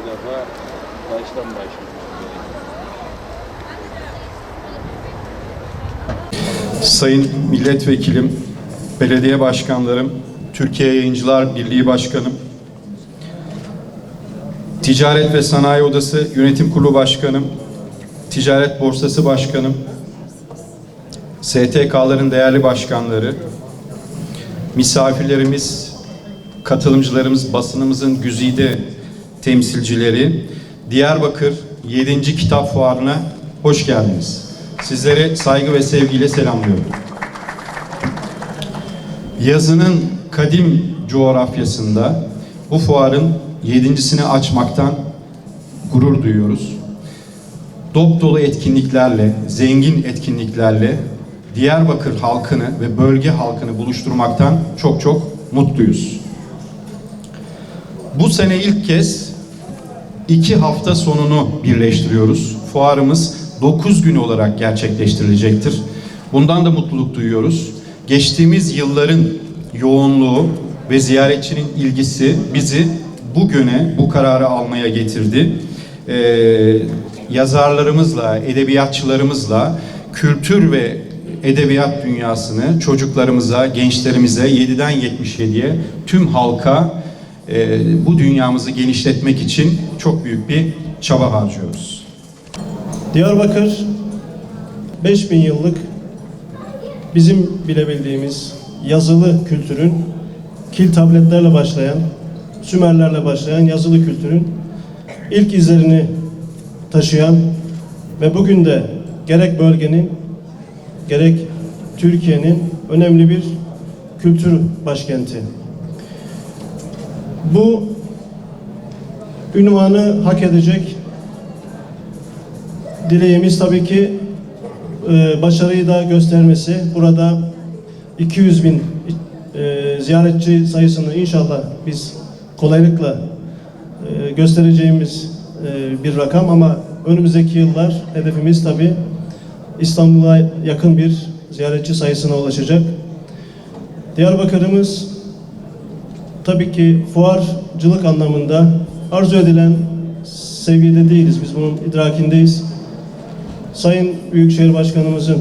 defa baştan başlamak gerekiyor. Sayın Milletvekilim, Belediye Başkanlarım, Türkiye Yayıncılar Birliği Başkanım, Ticaret ve Sanayi Odası Yönetim Kurulu Başkanım, Ticaret Borsası Başkanım, STK'ların değerli başkanları, misafirlerimiz, katılımcılarımız, basınımızın güzide temsilcileri, Diyarbakır 7. Kitap Fuarı'na hoş geldiniz. Sizleri saygı ve sevgiyle selamlıyorum. Yazının kadim coğrafyasında bu fuarın 7.'sini açmaktan gurur duyuyoruz. Dop dolu etkinliklerle, zengin etkinliklerle Diyarbakır halkını ve bölge halkını buluşturmaktan çok çok mutluyuz. Bu sene ilk kez 2 hafta sonunu birleştiriyoruz. Fuarımız 9 gün olarak gerçekleştirilecektir. Bundan da mutluluk duyuyoruz. Geçtiğimiz yılların yoğunluğu ve ziyaretçinin ilgisi bizi bugüne bu kararı almaya getirdi. Yazarlarımızla, edebiyatçılarımızla kültür ve edebiyat dünyasını çocuklarımıza, gençlerimize 7'den 77'ye tüm halka bu dünyamızı genişletmek için çok büyük bir çaba harcıyoruz. Diyarbakır 5000 yıllık bizim bilebildiğimiz yazılı kültürün kil tabletlerle başlayan, Sümerlerle başlayan yazılı kültürün ilk izlerini taşıyan ve bugün de gerek bölgenin gerek Türkiye'nin önemli bir kültür başkenti. Bu ünvanı hak edecek dileğimiz tabii ki başarıyı da göstermesi. Burada 200.000 ziyaretçi sayısını inşallah biz kolaylıkla göstereceğimiz bir rakam ama önümüzdeki yıllar hedefimiz tabii İstanbul'a yakın bir ziyaretçi sayısına ulaşacak. Diyarbakır'ımız tabii ki fuarcılık anlamında arzu edilen seviyede değiliz. Biz bunun idrakindeyiz. Sayın Büyükşehir Başkanımızın,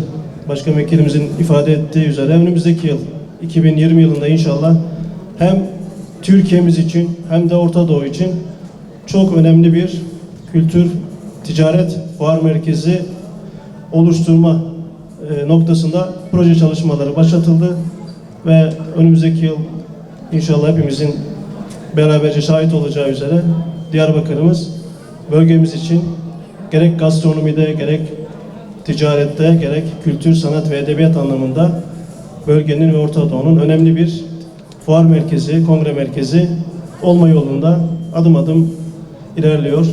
Başkan Vekilimizin ifade ettiği üzere önümüzdeki yıl 2020 yılında inşallah hem Türkiye'miz için hem de Orta Doğu için çok önemli bir kültür, ticaret, fuar merkezi oluşturma noktasında proje çalışmaları başlatıldı ve önümüzdeki yıl inşallah hepimizin beraberce şahit olacağı üzere Diyarbakır'ımız bölgemiz için gerek gastronomide, gerek ticarette, gerek kültür, sanat ve edebiyat anlamında bölgenin ve Orta Doğu'nun önemli bir fuar merkezi, kongre merkezi olma yolunda adım adım ilerliyor.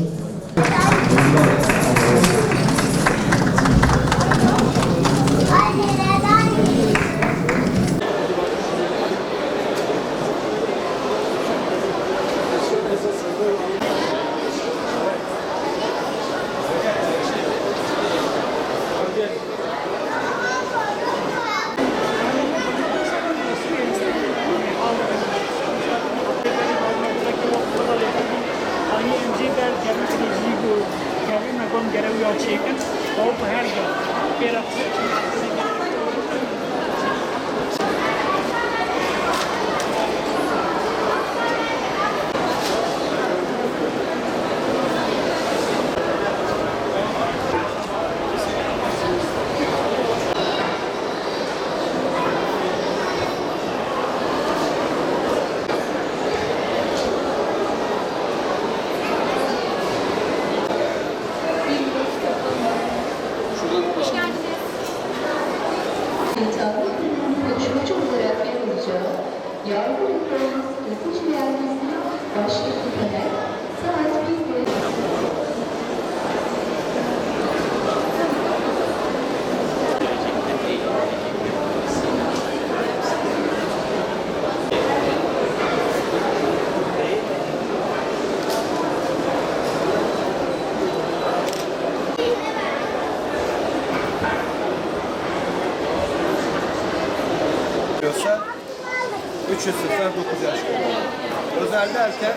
Konuşmacı olarak yer alacağı yargı reformu strateji yerlisinin başlıklı panel saat 1'de diyorsa 3 0 9 yaş. Özel derken